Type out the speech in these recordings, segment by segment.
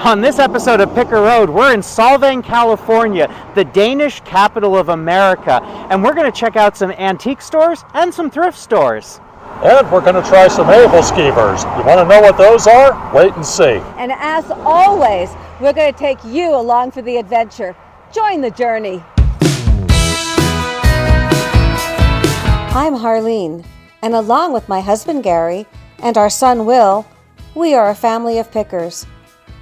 On this episode of Picker Road, we're in Solvang, California, the Danish capital of America, and we're going to check out some antique stores and some thrift stores. And we're going to try some Aebleskivers. You want to know what those are? Wait and see. And as always, we're going to take you along for the adventure. Join the journey. I'm Harleen, and along with my husband Gary and our son Will, we are a family of pickers.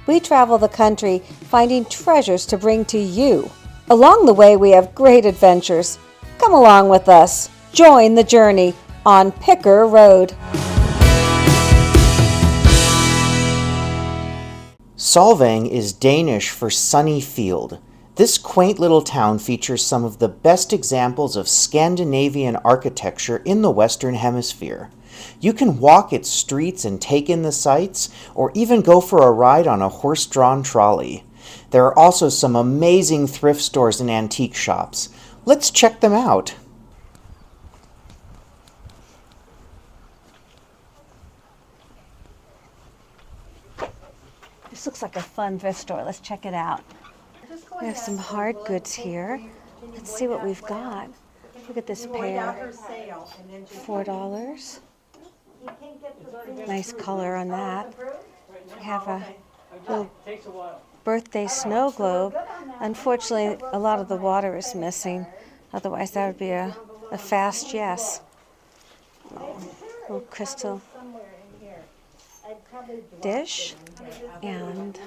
We travel the country finding treasures to bring to you. Along the way, we have great adventures. Come along with us. Join the journey on Picker Road. Solvang is Danish for sunny field. This quaint little town features some of the best examples of Scandinavian architecture in the Western Hemisphere. You can walk its streets and take in the sights, or even go for a ride on a horse-drawn trolley. There are also some amazing thrift stores and antique shops. Let's check them out. This looks like a fun thrift store. Let's check it out. We have some hard goods here. Let's see what we've got. Look at this pair. $4. Nice color on that. We have a little birthday snow globe. Unfortunately, a lot of the water is missing. Otherwise, that would be a fast yes. Little crystal dish and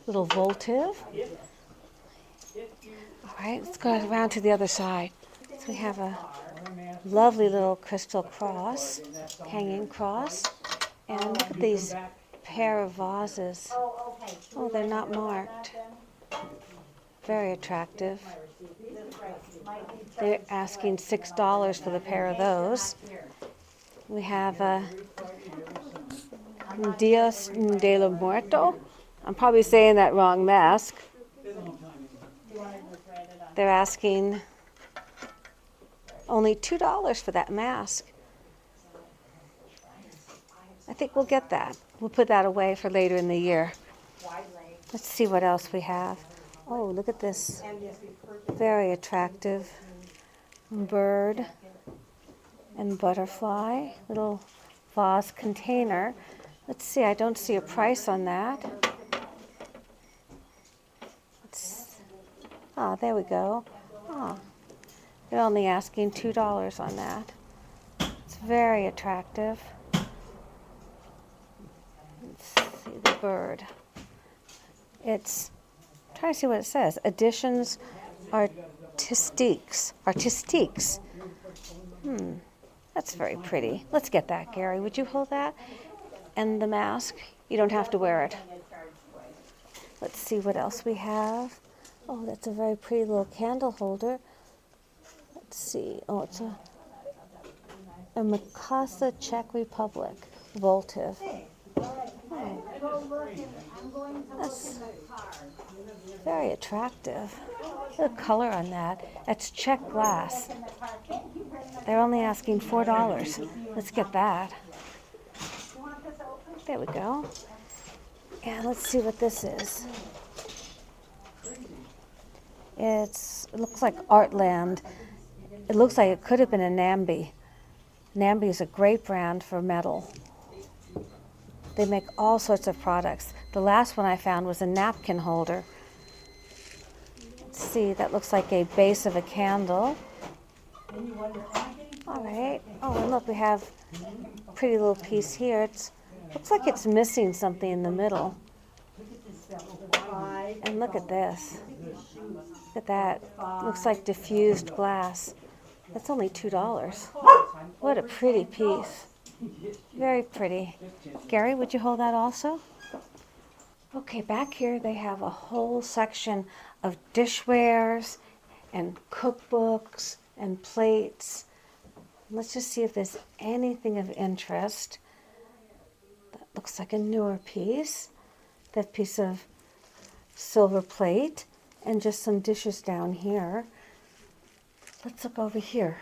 little votive. All right, let's go around to the other side. So we have a lovely little crystal cross, hanging cross, and look at these pair of vases. Oh, they're not marked. Very attractive. They're asking $6 for the pair of those. We have a Dios de los Muertos. I'm probably saying that wrong mask. They're asking only $2 for that mask. I think we'll get that. We'll put that away for later in the year. Let's see what else we have. Oh, look at this. Very attractive bird and butterfly. Little vase container. Let's see, I don't see a price on that. Oh, there we go. Oh, they're only asking $2 on that. It's very attractive. Let's see the bird. I'm trying to see what it says. Additions artistiques. Artistiques. That's very pretty. Let's get that, Gary. Would you hold that? And the mask. You don't have to wear it. Let's see what else we have. Oh, that's a very pretty little candle holder. Let's see. Oh, it's a Mikasa, Czech Republic, votive. Oh, that's very attractive. Look at the color on that. That's Czech glass. They're only asking $4. Let's get that. There we go. And let's see what this is. It looks like Artland. It looks like it could have been a Nambi. Nambi is a great brand for metal. They make all sorts of products. The last one I found was a napkin holder. Let's see, that looks like a base of a candle. All right. Oh, and look, we have a pretty little piece here. Looks like it's missing something in the middle. And look at this. Look at that. Looks like diffused glass. That's only $2. What a pretty piece. Very pretty. Gary, would you hold that also? Okay, back here they have a whole section of dishwares and cookbooks and plates. Let's just see if there's anything of interest. That looks like a newer piece. That piece of silver plate and just some dishes down here. Let's look over here.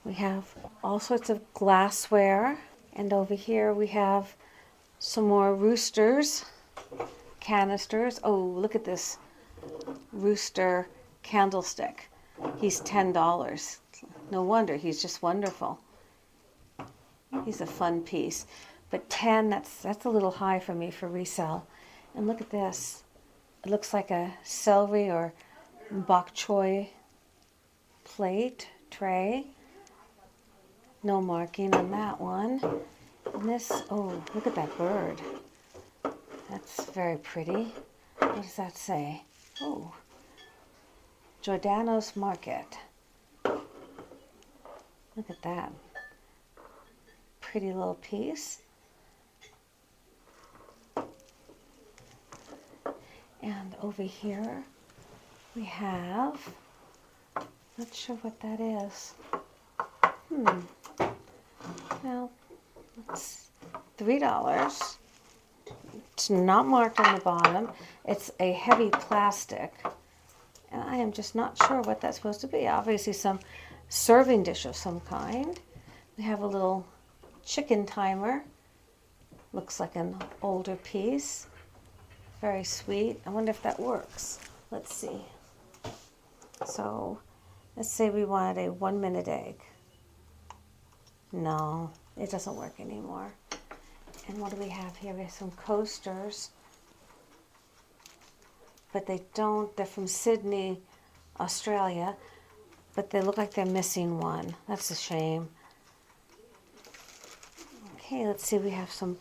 We have all sorts of glassware, and over here we have some more roosters, canisters. Oh, look at this rooster candlestick. He's $10. No wonder, he's just wonderful. He's a fun piece. But 10, that's a little high for me for resale. And look at this. It looks like a celery or bok choy plate, tray. No marking on that one. And this, oh, look at that bird. That's very pretty. What does that say? Oh, Giordano's Market. Look at that. Pretty little piece. And over here we have, not sure what that is. Well, it's $3. It's not marked on the bottom. It's a heavy plastic. And I am just not sure what that's supposed to be. Obviously some serving dish of some kind. We have a little chicken timer. Looks like an older piece. Very sweet. I wonder if that works. Let's see. So, let's say we wanted a 1-minute egg. No, it doesn't work anymore. And what do we have here? We have some coasters. But they don't, they're from Sydney, Australia. But they look like they're missing one. That's a shame. Okay, let's see, we have some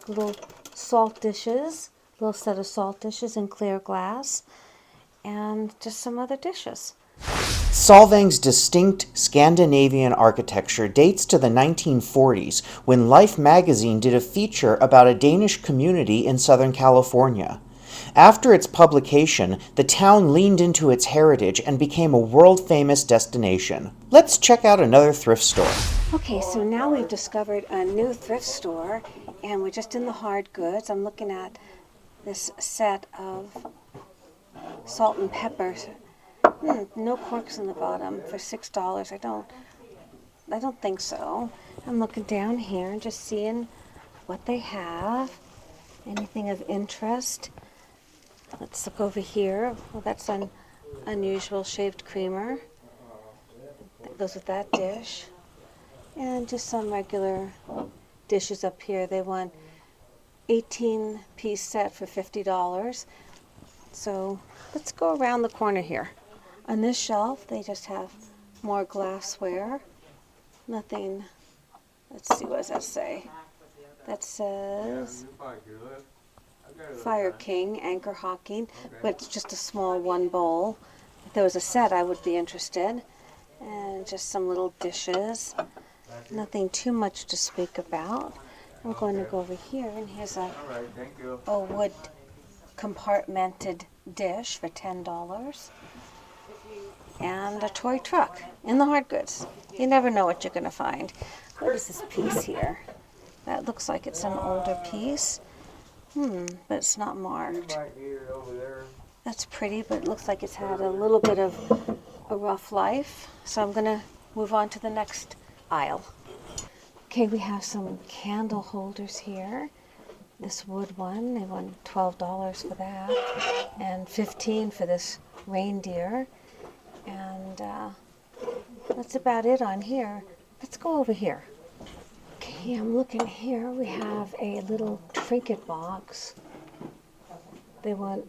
little salt dishes, little set of salt dishes in clear glass, and just some other dishes. Solvang's distinct Scandinavian architecture dates to the 1940s, when Life magazine did a feature about a Danish community in Southern California. After its publication, the town leaned into its heritage and became a world-famous destination. Let's check out another thrift store. Okay, so now we've discovered a new thrift store, and we're just in the hard goods. I'm looking at this set of salt and pepper. No corks in the bottom for $6. I don't think so. I'm looking down here and just seeing what they have. Anything of interest. Let's look over here. Well, that's an unusual shaved creamer. That goes with that dish. And just some regular dishes up here. They want 18-piece set for $50. So let's go around the corner here. On this shelf, they just have more glassware. Nothing, let's see, what does that say? That says Fire King, Anchor Hawking, but it's just a small one bowl. If there was a set, I would be interested. And just some little dishes. Nothing too much to speak about. I'm going to go over here, and here's a wood compartmented dish for $10. And a toy truck in the hard goods. You never know what you're going to find. What is this piece here? That looks like it's an older piece. But it's not marked. That's pretty, but it looks like it's had a little bit of a rough life. So I'm going to move on to the next aisle. Okay, we have some candle holders here. This wood one, they want $12 for that, and $15 for this reindeer. And that's about it on here. Let's go over here. Okay, I'm looking here. We have a little trinket box. They want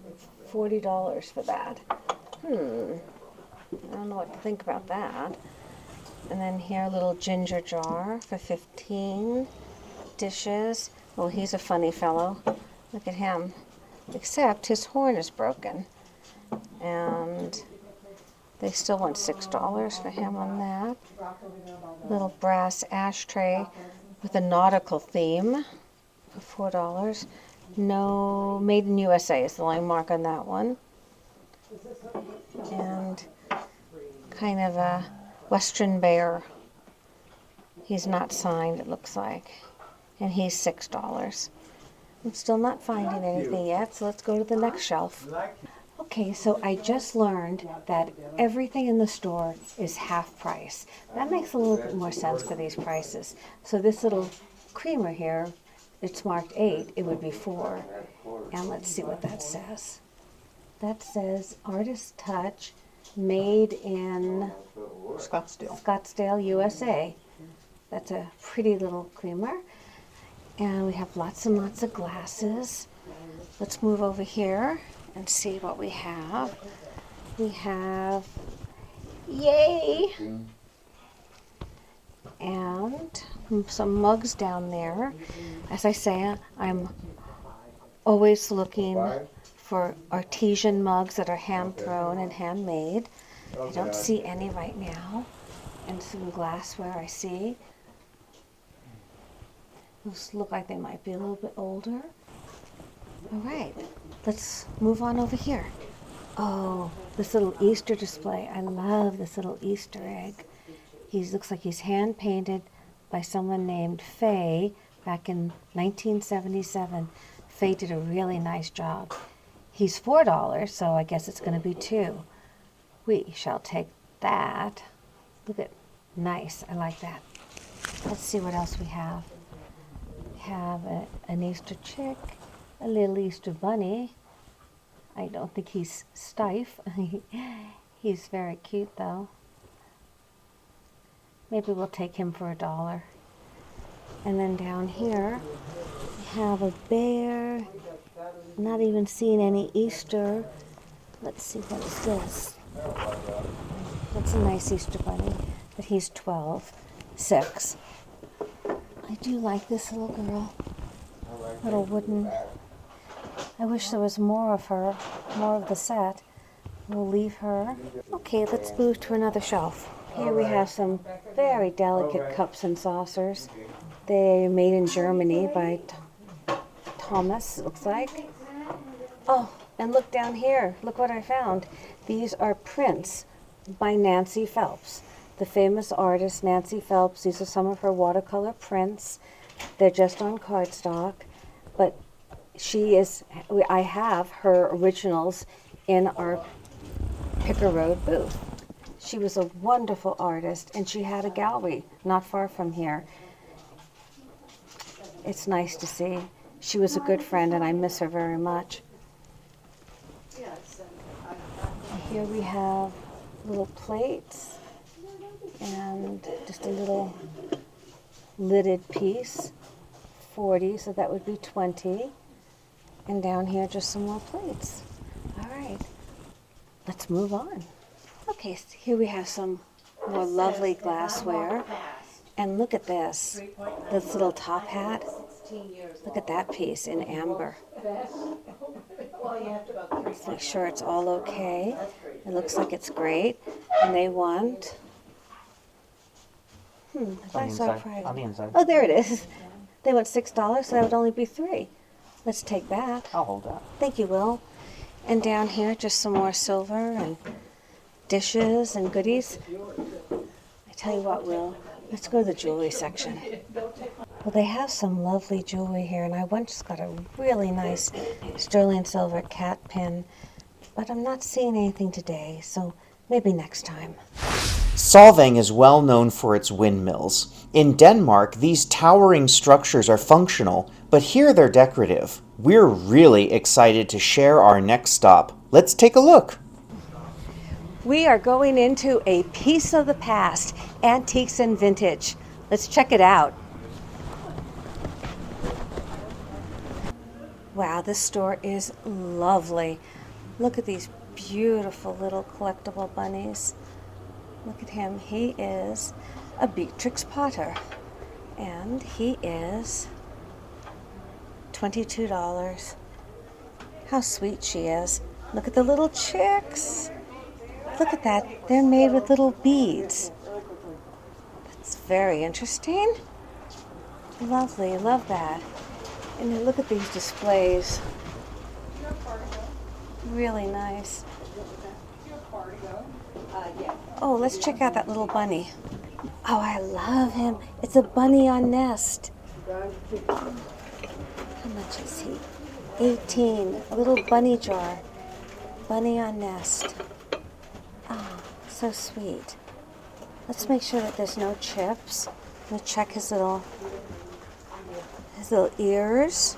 $40 for that. I don't know what to think about that. And then here, a little ginger jar for $15. Dishes. Oh, he's a funny fellow. Look at him. Except his horn is broken. And they still want $6 for him on that. Little brass ashtray with a nautical theme for $4. No, Made in USA is the line mark on that one. And kind of a Western bear. He's not signed, it looks like. And he's $6. I'm still not finding anything yet, so let's go to the next shelf. Okay, so I just learned that everything in the store is half price. That makes a little bit more sense for these prices. So this little creamer here, it's marked 8, it would be 4. And let's see what that says. That says Artist Touch, made in Scottsdale, USA. That's a pretty little creamer. And we have lots and lots of glasses. Let's move over here and see what we have. We have, yay! And some mugs down there. As I say, I'm always looking for artesian mugs that are hand thrown and handmade. I don't see any right now. And some glassware I see. Those look like they might be a little bit older. All right, let's move on over here. Oh, this little Easter display. I love this little Easter egg. He looks like he's hand painted by someone named Faye back in 1977. Faye did a really nice job. He's $4, so I guess it's going to be 2. We shall take that. Look at, nice, I like that. Let's see what else we have. We have an Easter chick, a little Easter bunny. I don't think he's stiff. He's very cute though. Maybe we'll take him for $1. And then down here, we have a bear. Not even seeing any Easter. Let's see, what is this? That's a nice Easter bunny, but he's 12, 6. I do like this little girl, little wooden. I wish there was more of her, more of the set. We'll leave her. Okay, let's move to another shelf. Here we have some very delicate cups and saucers. They're made in Germany by Thomas, it looks like. Oh, and look down here. Look what I found. These are prints by Nancy Phelps, the famous artist Nancy Phelps. These are some of her watercolor prints. They're just on cardstock, but I have her originals in our Picker Road booth. She was a wonderful artist, and she had a gallery not far from here. It's nice to see. She was a good friend, and I miss her very much. Here we have little plates and just a little lidded piece, 40, so that would be 20. And down here, just some more plates. All right, let's move on. Okay, so here we have some more lovely glassware. And look at this little top hat. Look at that piece in amber. Let's make sure it's all okay. It looks like it's great. And they want, if I saw Friday. On the inside. Oh, there it is. They want $6, so that would only be 3. Let's take that. I'll hold that. Thank you, Will. And down here, just some more silver and dishes and goodies. I tell you what, Will, let's go to the jewelry section. Well, they have some lovely jewelry here, and I once got a really nice sterling silver cat pin, but I'm not seeing anything today, so maybe next time. Solvang is well known for its windmills. In Denmark, these towering structures are functional, but here they're decorative. We're really excited to share our next stop. Let's take a look. We are going into a piece of the past, antiques and vintage. Let's check it out. Wow, this store is lovely. Look at these beautiful little collectible bunnies. Look at him. He is a Beatrix Potter, and he is $22. How sweet she is. Look at the little chicks. Look at that. They're made with little beads. That's very interesting. Lovely. Love that. And then look at these displays. Really nice. Oh, let's check out that little bunny. Oh, I love him. It's a bunny on nest. How much is he? 18. A little bunny jar. Bunny on nest. Oh, so sweet. Let's make sure that there's no chips. I'm gonna check his his little ears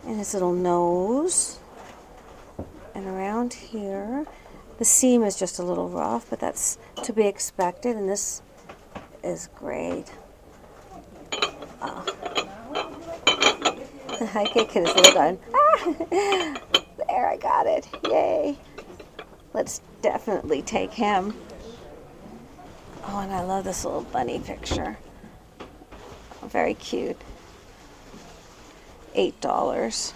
and his little nose. And around here, the seam is just a little rough, but that's to be expected, and this is great. Oh. I can't get his lid on. Ah! There, I got it. Yay. Let's definitely take him. Oh, and I love this little bunny picture. Oh, very cute. $8.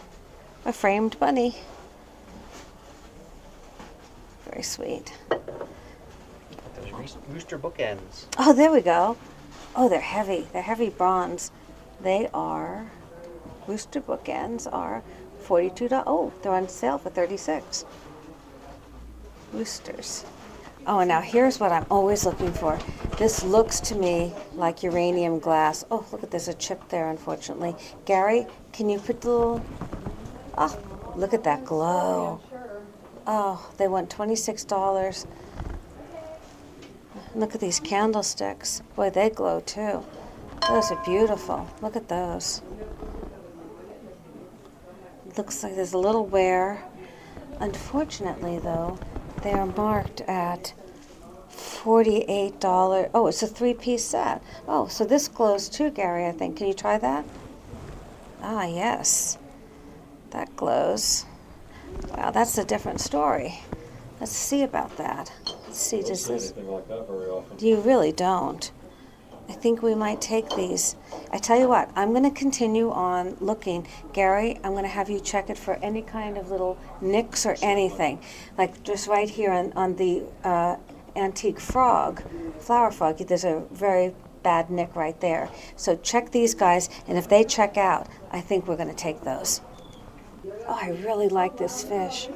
A framed bunny. Very sweet. Those rooster bookends. Oh, there we go. Oh, they're heavy. They're heavy bronze. They are, rooster bookends are $42. Oh, they're on sale for $36. Roosters. Oh, and now here's what I'm always looking for. This looks to me like uranium glass. Oh, look at there's a chip there, unfortunately. Gary, can you put the little... Oh, look at that glow. Oh, they want $26. Look at these candlesticks. Boy, they glow too. Those are beautiful. Look at those. Looks like there's a little wear. Unfortunately, though, they are marked at $48. Oh, it's a 3-piece set. Oh, so this glows too, Gary, I think. Can you try that? Ah, yes. That glows. Wow, that's a different story. Let's see about that. Let's see, does this... Anything like that very often. You really don't. I think we might take these. I tell you what, I'm going to continue on looking. Gary, I'm going to have you check it for any kind of little nicks or anything. Like just right here on the antique frog, flower frog, there's a very bad nick right there. So check these guys, and if they check out, I think we're going to take those. Oh, I really like this fish.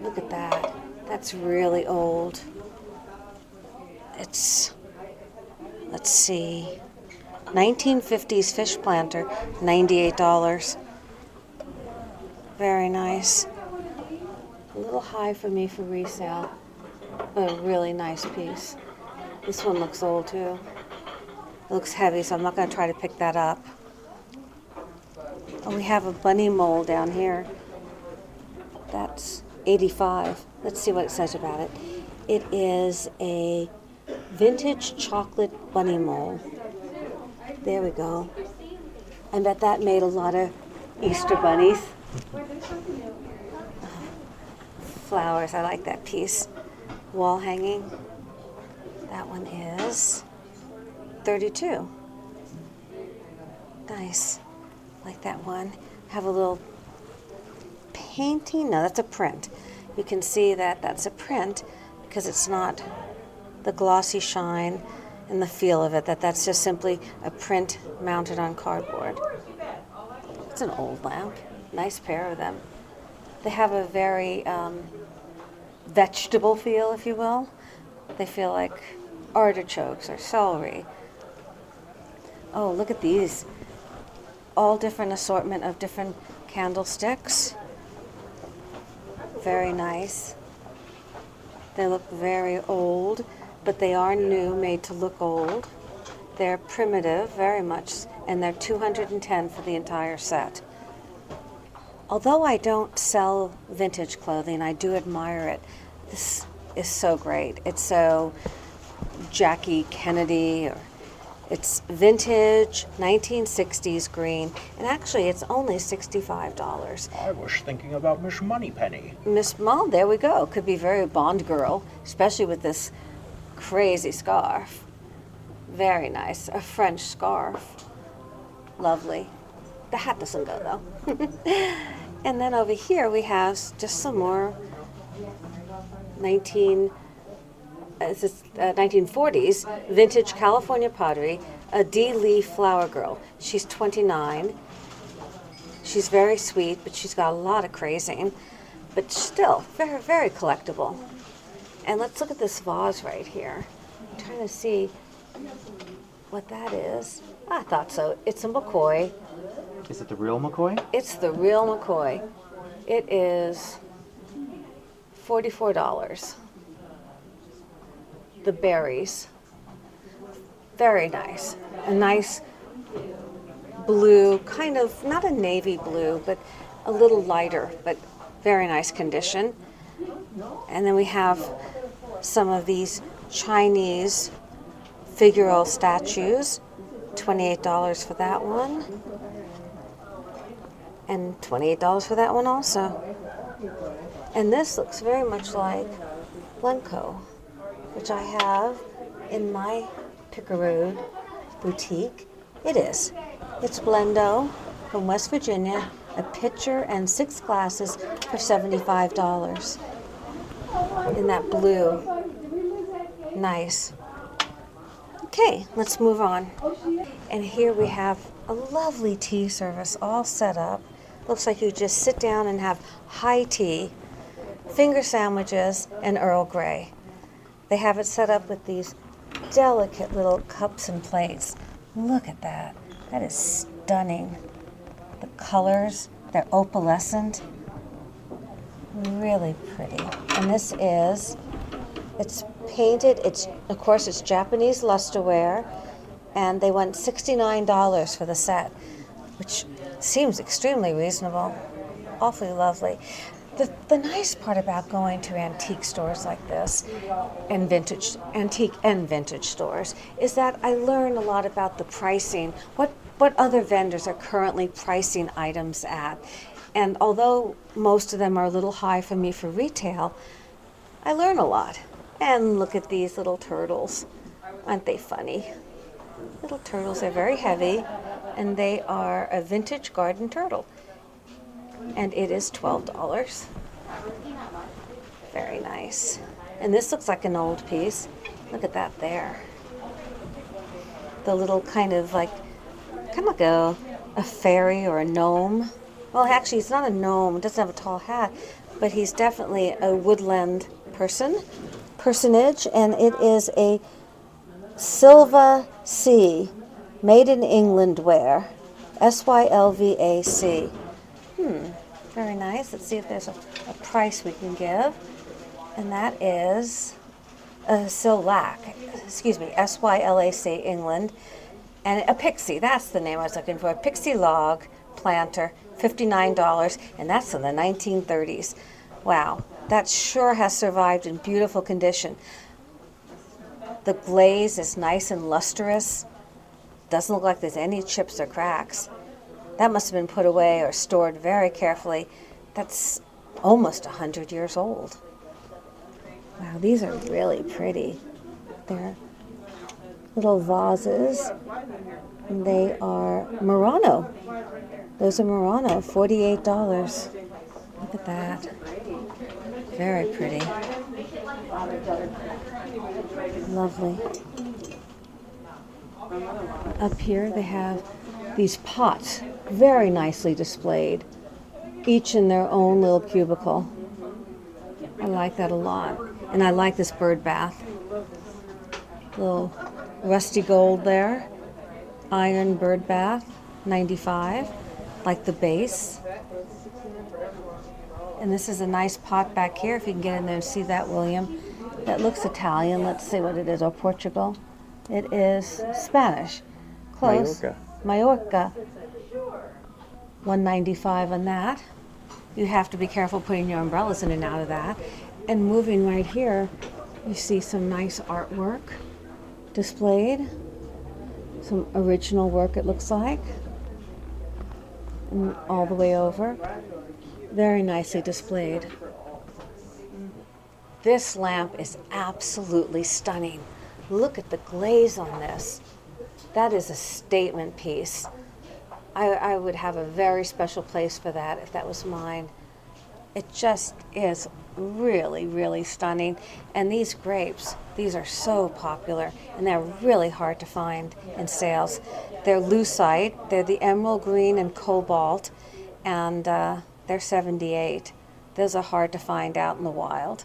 Look at that. That's really old. It's... Let's see, 1950s fish planter, $98. Very nice. A little high for me for resale, but a really nice piece. This one looks old too. It looks heavy, so I'm not going to try to pick that up. Oh, we have a bunny mole down here. That's $85. Let's see what it says about it. It is a vintage chocolate bunny mole. There we go. I bet that made a lot of Easter bunnies. Flowers, I like that piece. Wall hanging. That one is $32. Nice. Like that one. Have a little painting. No, that's a print. You can see that that's a print because it's not the glossy shine and the feel of it, that's just simply a print mounted on cardboard. It's an old lamp. Nice pair of them. They have a very vegetable feel, if you will. They feel like artichokes or celery. Oh, look at these. All different assortment of different candlesticks. Very nice. They look very old, but they are new, made to look old. They're primitive, very much, and they're $210 for the entire set. Although I don't sell vintage clothing, I do admire it. This is so great. It's so Jackie Kennedy, or it's vintage 1960s green, and actually it's only $65. I was thinking about Miss Moneypenny. Miss Mull, there we go. Could be very Bond girl, especially with this crazy scarf. Very nice. A French scarf. Lovely. The hat doesn't go though. And then over here we have just some more 1940s vintage California pottery, a D-leaf flower girl. She's 29. She's very sweet, but she's got a lot of crazing, but still very, very collectible. And let's look at this vase right here. I'm trying to see what that is. I thought so. It's a McCoy. Is it the real McCoy? It's the real McCoy. It is $44. The berries. Very nice. A nice blue, kind of, not a navy blue, but a little lighter, but very nice condition. And then we have some of these Chinese figural statues, $28 for that one, and $28 for that one also. And this looks very much like Blenco, which I have in my Picarood boutique. It is. It's Blendo from West Virginia, a pitcher and 6 glasses for $75. In that blue. Nice. Okay, let's move on. And here we have a lovely tea service all set up. Looks like you just sit down and have high tea, finger sandwiches, and Earl Grey. They have it set up with these delicate little cups and plates. Look at that. That is stunning. The colors, they're opalescent. Really pretty. And this is, it's painted, of course it's Japanese lusterware, and they want $69 for the set, which seems extremely reasonable. Awfully lovely. The nice part about going to antique stores like this, and antique and vintage stores, is that I learn a lot about the pricing, what other vendors are currently pricing items at. And although most of them are a little high for me for retail, I learn a lot. And look at these little turtles. Aren't they funny? Little turtles, they're very heavy, and they are a vintage garden turtle. And it is $12. Very nice. And this looks like an old piece. Look at that there. The little kind of like a fairy or a gnome. Well, actually, he's not a gnome. He doesn't have a tall hat, but he's definitely a woodland personage, and it is a Sylva C, made in England ware, Sylvac. Very nice. Let's see if there's a price we can give, and that is Sylac, Sylac, England, and a pixie. That's the name I was looking for. A pixie log planter. $59, and that's in the 1930s. Wow, that sure has survived in beautiful condition. The glaze is nice and lustrous. Doesn't look like there's any chips or cracks. That must have been put away or stored very carefully. That's almost 100 years old. Wow, these are really pretty. They're little vases, and they are Murano. Those are Murano, $48. Look at that. Very pretty. Lovely. Up here they have these pots, very nicely displayed, each in their own little cubicle. I like that a lot. And I like this bird bath. Little rusty gold there. Iron bird bath, $95. Like the base. And this is a nice pot back here, if you can get in there and see that, William. That looks Italian. Let's see what it is, or Portugal. It is Spanish. Close. Mallorca. $195 on that. You have to be careful putting your umbrellas in and out of that. And moving right here, you see some nice artwork displayed. Some original work, it looks like. And all the way over. Very nicely displayed. This lamp is absolutely stunning. Look at the glaze on this. That is a statement piece. I would have a very special place for that if that was mine. It just is really, really stunning. And these grapes, these are so popular, and they're really hard to find in sales. They're lucite, they're the emerald green and cobalt, and they're $78. Those are hard to find out in the wild.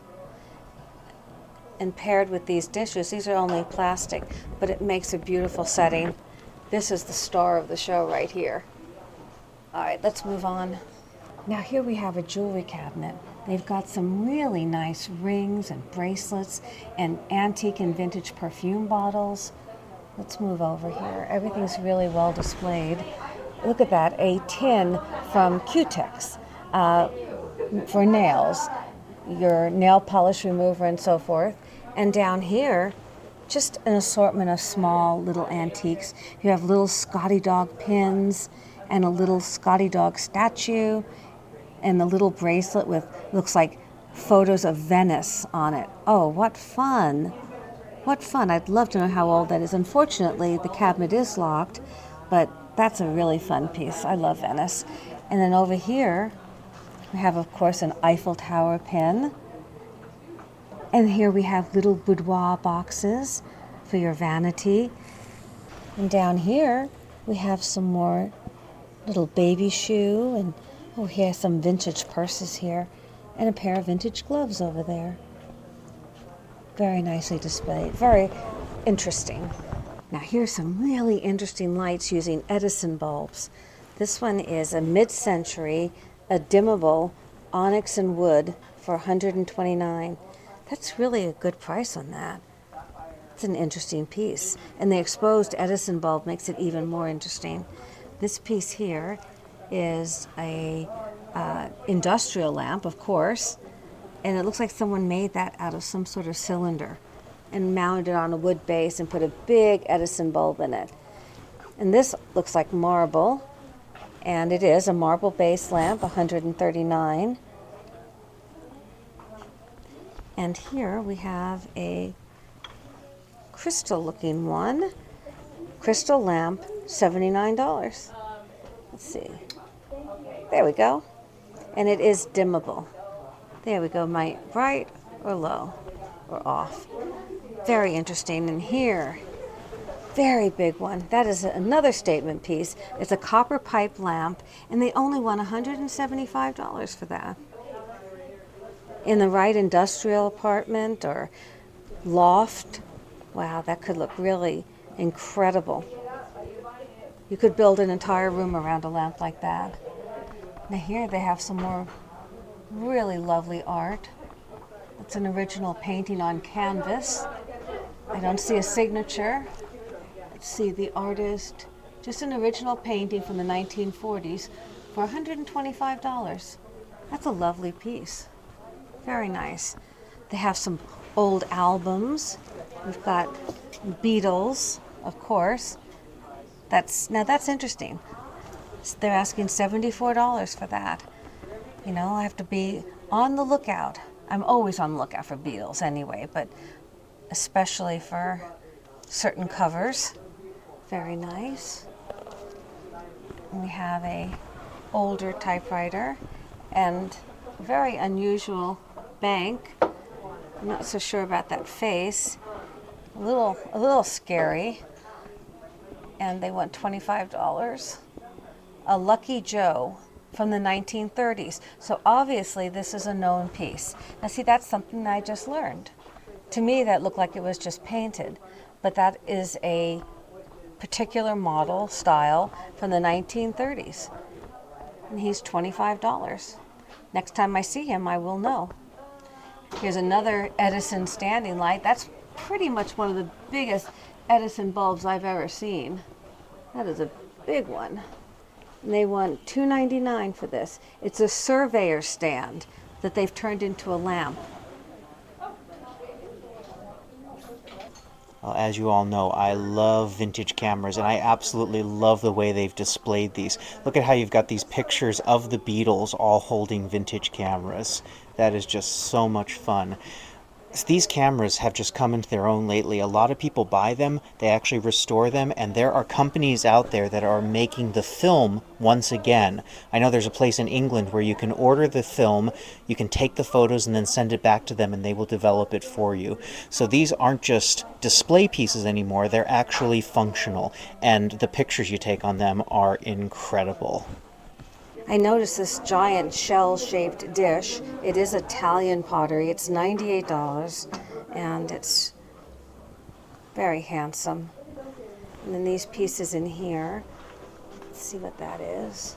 And paired with these dishes, these are only plastic, but it makes a beautiful setting. This is the star of the show right here. All right, let's move on. Now here we have a jewelry cabinet. They've got some really nice rings and bracelets and antique and vintage perfume bottles. Let's move over here. Everything's really well displayed. look at that, a tin from Q-Tex for nails, your nail polish remover and so forth. And down here, just an assortment of small little antiques. You have little Scotty dog pins and a little Scotty dog statue and the little bracelet with, looks like photos of Venice on it. Oh, what fun. What fun. I'd love to know how old that is. Unfortunately, the cabinet is locked, but that's a really fun piece. I love Venice. And then over here, we have, of course, an Eiffel Tower pin. And here we have little boudoir boxes for your vanity. And down here, we have some more little baby shoe. And oh, here's some vintage purses here. And a pair of vintage gloves over there. Very nicely displayed. Very interesting. Now here's some really interesting lights using Edison bulbs. This one is a mid-century, a dimmable onyx and wood for $129. That's really a good price on that. It's an interesting piece. And the exposed Edison bulb makes it even more interesting. This piece here is a industrial lamp, of course, and it looks like someone made that out of some sort of cylinder and mounted it on a wood base and put a big Edison bulb in it. And this looks like marble, and it is a marble base lamp, $139. And here we have a crystal looking one. Crystal lamp, $79. Let's see. There we go. And it is dimmable. There we go, bright or low or off. Very interesting. And here, very big one. That is another statement piece. It's a copper pipe lamp, and they only want $175 for that. In the right industrial apartment or loft, wow, that could look really incredible. You could build an entire room around a lamp like that. Now here they have some more really lovely art. It's an original painting on canvas. I don't see a signature. Let's see, the artist, just an original painting from the 1940s for $125. That's a lovely piece. Very nice. They have some old albums. We've got Beatles, of course. Now that's interesting. They're asking $74 for that. You know, I have to be on the lookout. I'm always on the lookout for Beatles anyway, but especially for certain covers. Very nice. And we have a older typewriter and very unusual bank. I'm not so sure about that face. A little scary. And they want $25. A Lucky Joe from the 1930s. So obviously this is a known piece. Now see, that's something that I just learned. To me that looked like it was just painted, but that is a particular model style from the 1930s. And he's $25. Next time I see him, I will know. Here's another Edison standing light. That's pretty much one of the biggest Edison bulbs I've ever seen. That is a big one. And they want $2.99 for this. It's a surveyor stand that they've turned into a lamp. Well, as you all know, I love vintage cameras, and I absolutely love the way they've displayed these. Look at how you've got these pictures of the Beatles all holding vintage cameras. That is just so much fun. These cameras have just come into their own lately. A lot of people buy them, they actually restore them, and there are companies out there that are making the film once again. I know there's a place in England where you can order the film, you can take the photos and then send it back to them and they will develop it for you. So these aren't just display pieces anymore, they're actually functional, and the pictures you take on them are incredible. I noticed this giant shell-shaped dish. It is Italian pottery. It's $98, and it's very handsome. And then these pieces in here, let's see what that is.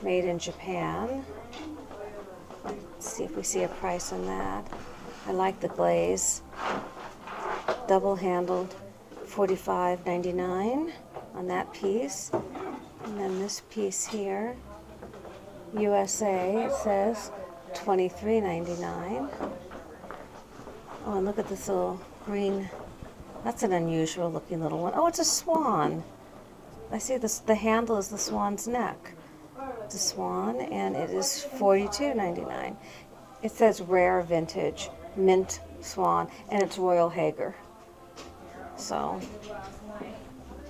Made in Japan. Let's see if we see a price on that. I like the glaze. Double-handled, $45.99 on that piece. And then this piece here, USA, it says $23.99. Oh, and look at this little green. That's an unusual looking little one. Oh, it's a swan. I see this. The handle is the swan's neck. It's a swan, and it is $42.99. It says rare vintage mint swan, and it's Royal Hager. So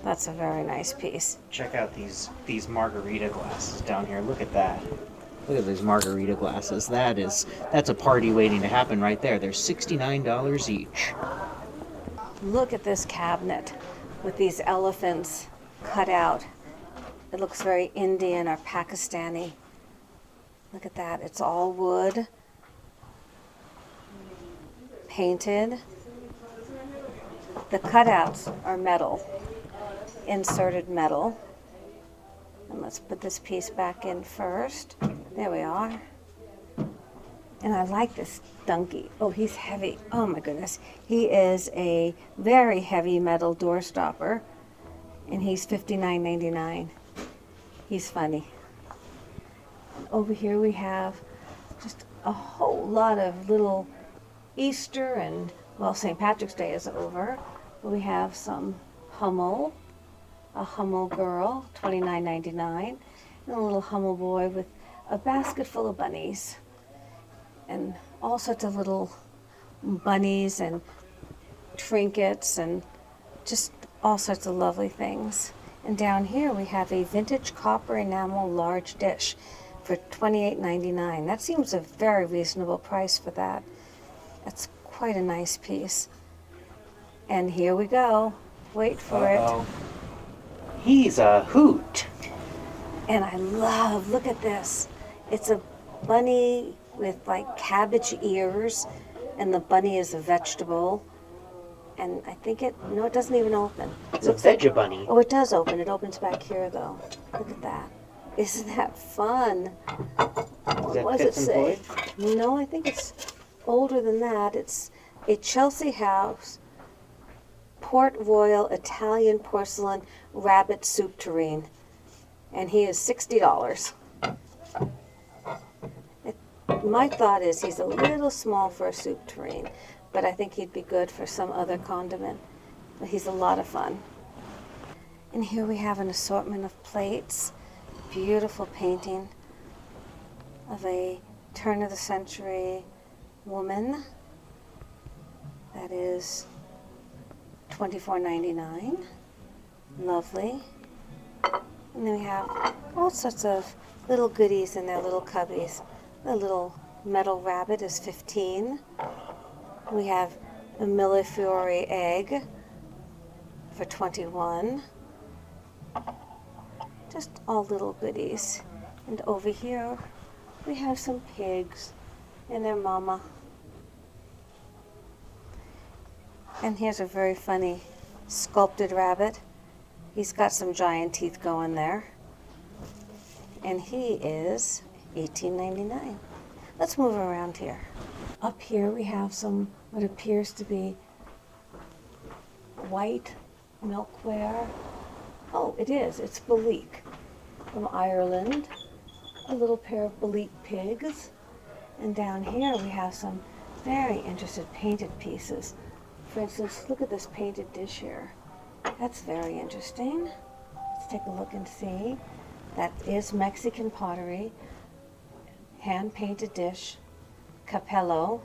that's a very nice piece. Check out these margarita glasses down here. Look at that. Look at these margarita glasses. That's a party waiting to happen right there. They're $69 each. Look at this cabinet with these elephants cut out. It looks very Indian or Pakistani. Look at that. It's all wood, painted. The cutouts are metal, inserted metal. And let's put this piece back in first. There we are. And I like this donkey. Oh, he's heavy. Oh my goodness. He is a very heavy metal door stopper. And he's $59.99. He's funny. Over here we have just a whole lot of little Easter and, well, St. Patrick's Day is over. We have some Hummel, a Hummel girl, $29.99, and a little Hummel boy with a basket full of bunnies. And all sorts of little bunnies and trinkets and just all sorts of lovely things. And down here we have a vintage copper enamel large dish for $28.99. That seems a very reasonable price for that. That's quite a nice piece. And here we go. Wait for it. He's a hoot. And I love, look at this. It's a bunny with like cabbage ears, and the bunny is a vegetable. And I think it doesn't even open. It's a veggie bunny. Oh, it does open. It opens back here though. Look at that. Isn't that fun? What does it say? No, I think it's older than that. It's a Chelsea House Port Royal Italian porcelain rabbit soup tureen. And he is $60. My thought is he's a little small for a soup tureen, but I think he'd be good for some other condiment. But he's a lot of fun. And here we have an assortment of plates. Beautiful painting of a turn of the century woman. That is $24.99. Lovely. And then we have all sorts of little goodies in their little cubbies. The little metal rabbit is $15. We have a Millefiori egg for $21. Just all little goodies. And over here we have some pigs and their mama. And here's a very funny sculpted rabbit. He's got some giant teeth going there. And he is $18.99. Let's move around here. Up here we have some what appears to be white milkware. Oh, it is. It's Belique from Ireland. A little pair of Belique pigs. And down here we have some very interesting painted pieces. For instance, look at this painted dish here. That's very interesting. Let's take a look and see. That is Mexican pottery. Hand-painted dish. Capello,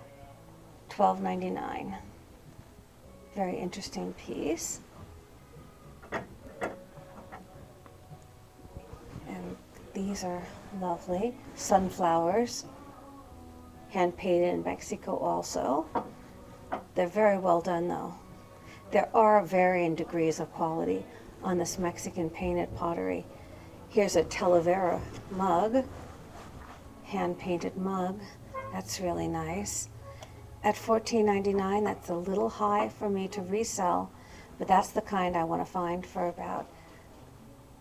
$12.99. Very interesting piece. And these are lovely. Sunflowers. Hand-painted in Mexico also. They're very well done though. There are varying degrees of quality on this Mexican painted pottery. Here's a Talavera mug, hand-painted mug. That's really nice. At $14.99, that's a little high for me to resell, but that's the kind I want to find for about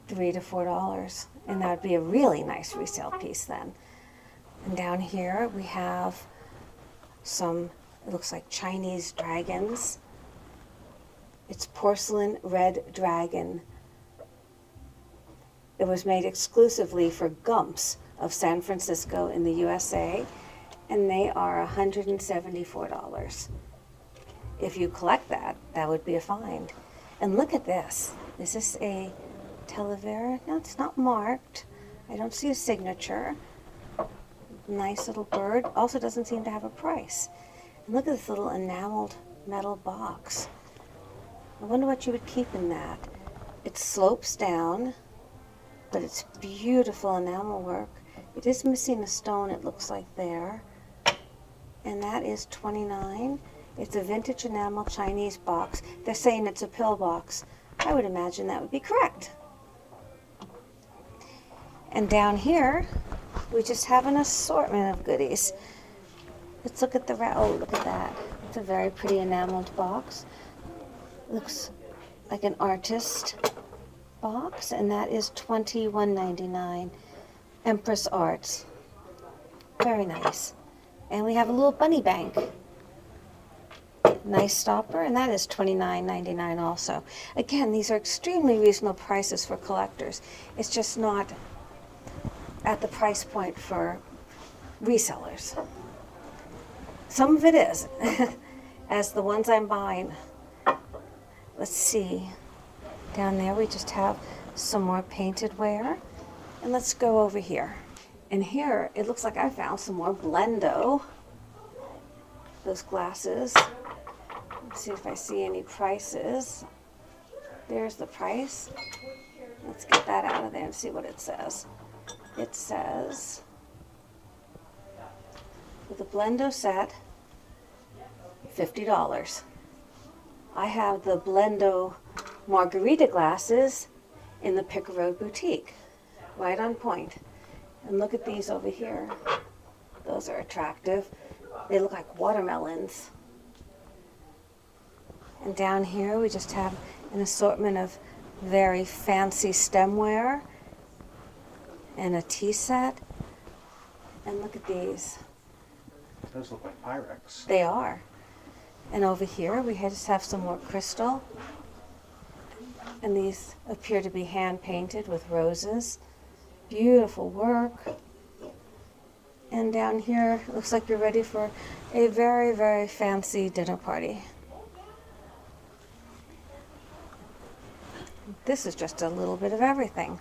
$3 to $4, and that would be a really nice resale piece then. And down here we have some, it looks like Chinese dragons. It's porcelain red dragon. It was made exclusively for Gumps of San Francisco in the USA, and they are $174. If you collect that, that would be a find. And look at this. Is this a Televera? No, it's not marked. I don't see a signature. Nice little bird. Also doesn't seem to have a price. And look at this little enameled metal box. I wonder what you would keep in that. It slopes down, but it's beautiful enamel work. It is missing a stone, it looks like there. And that is $29. It's a vintage enamel Chinese box. They're saying it's a pill box. I would imagine that would be correct. And down here, we just have an assortment of goodies. Let's look at the oh, look at that. It's a very pretty enameled box. Looks like an artist box, and that is $21.99. Empress Arts. Very nice. And we have a little bunny bank. Nice stopper, and that is $29.99 also. Again, these are extremely reasonable prices for collectors. It's just not at the price point for resellers. Some of it is, as the ones I'm buying. Let's see. Down there we just have some more painted ware. And let's go over here. And here, it looks like I found some more Blendo. Those glasses. Let's see if I see any prices. There's the price. Let's get that out of there and see what it says. It says, with the Blendo set, $50. I have the Blendo margarita glasses in the Picker Road Boutique, right on point. And look at these over here. Those are attractive. They look like watermelons. And down here we just have an assortment of very fancy stemware and a tea set. And look at these. Those look like Pyrex. They are. And over here we just have some more crystal. And these appear to be hand painted with roses. Beautiful work. And down here, it looks like you're ready for a very, very fancy dinner party. This is just a little bit of everything.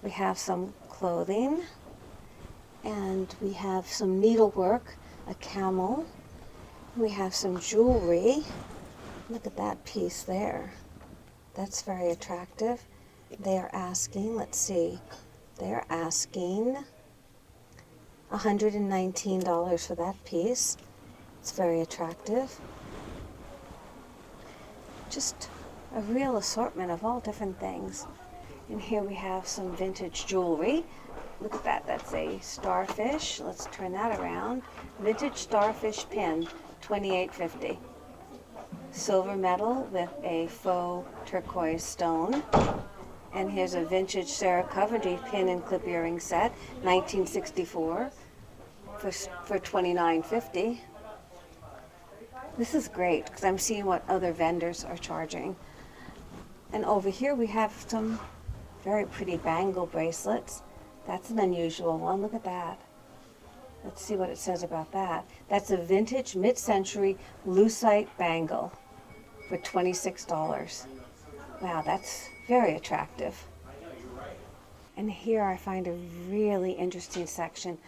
We have some clothing, and we have some needlework, a camel. We have some jewelry. Look at that piece there. That's very attractive. They are asking, let's see, they're asking $119 for that piece. It's very attractive. Just a real assortment of all different things. And here we have some vintage jewelry. Look at that, that's a starfish. Let's turn that around. Vintage starfish pin, $28.50. Silver medal with a faux turquoise stone. And here's a vintage Sarah Coventry pin and clip earring set, 1964, for $29.50. This is great because I'm seeing what other vendors are charging. And over here we have some very pretty bangle bracelets. That's an unusual one. Look at that. Let's see what it says about that. That's a vintage mid-century lucite bangle for $26. Wow, that's very attractive. And here I find a really interesting section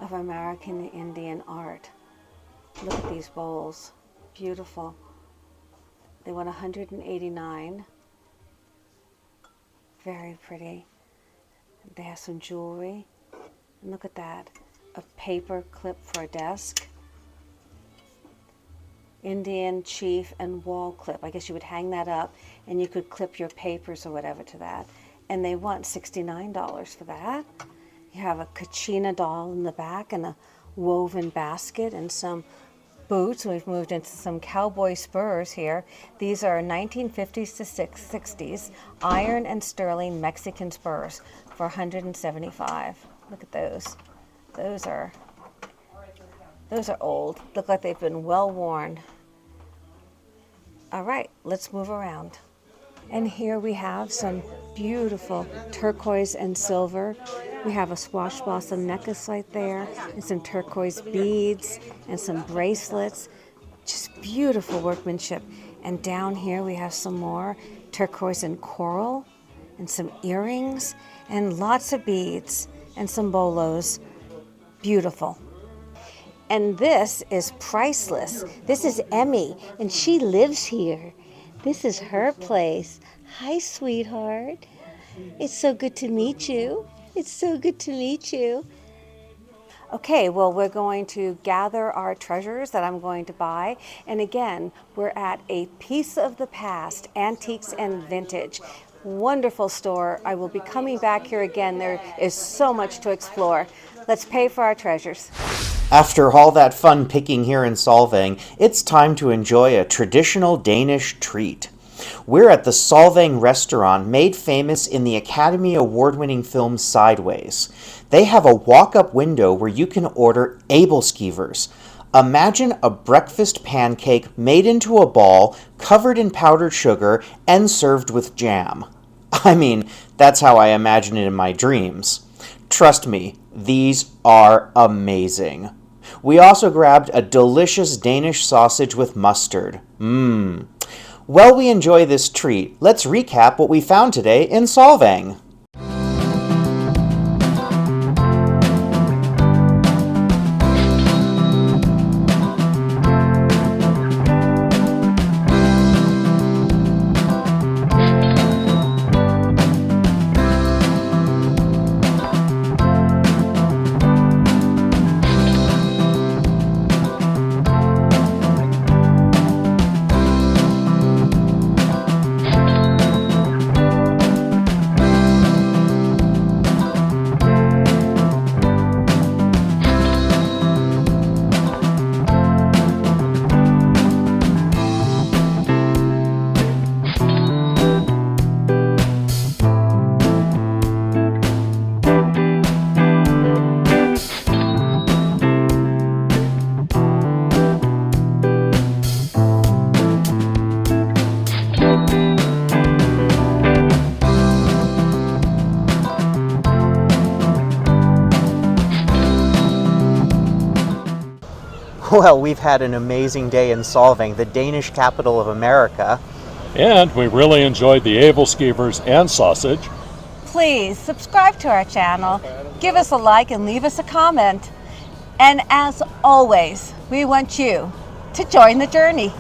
of American Indian art. Look at these bowls. Beautiful. They want $189. Very pretty. They have some jewelry. And look at that. A paper clip for a desk. Indian chief and wall clip. I guess you would hang that up and you could clip your papers or whatever to that. And they want $69 for that. You have a Kachina doll in the back and a woven basket and some boots. We've moved into some cowboy spurs here. These are 1950s to 60s iron and sterling Mexican spurs for $175. Look at those. Those are old. Look like they've been well worn. All right, let's move around. And here we have some beautiful turquoise and silver. We have a squash blossom necklace right there, and some turquoise beads, and some bracelets. Just beautiful workmanship. And down here we have some more turquoise and coral, and some earrings, and lots of beads, and some bolos. Beautiful. And this is priceless. This is Emmy, and she lives here. This is her place. Hi, sweetheart. It's so good to meet you. It's so good to meet you. Okay, well, we're going to gather our treasures that I'm going to buy. And again, we're at a Piece of the Past, Antiques and Vintage. Wonderful store. I will be coming back here again. There is so much to explore. Let's pay for our treasures. After all that fun picking here in Solvang, it's time to enjoy a traditional Danish treat. We're at the Solvang restaurant, made famous in the Academy Award-winning film Sideways. They have a walk-up window where you can order Aebleskivers. Imagine a breakfast pancake made into a ball, covered in powdered sugar, and served with jam. I mean, that's how I imagine it in my dreams. Trust me, these are amazing. We also grabbed a delicious Danish sausage with mustard. While we enjoy this treat, let's recap what we found today in Solvang. Well, we've had an amazing day in Solvang, the Danish capital of America. And we really enjoyed the Aebleskivers and sausage. Please subscribe to our channel, give us a like, and leave us a comment. And as always, we want you to join the journey.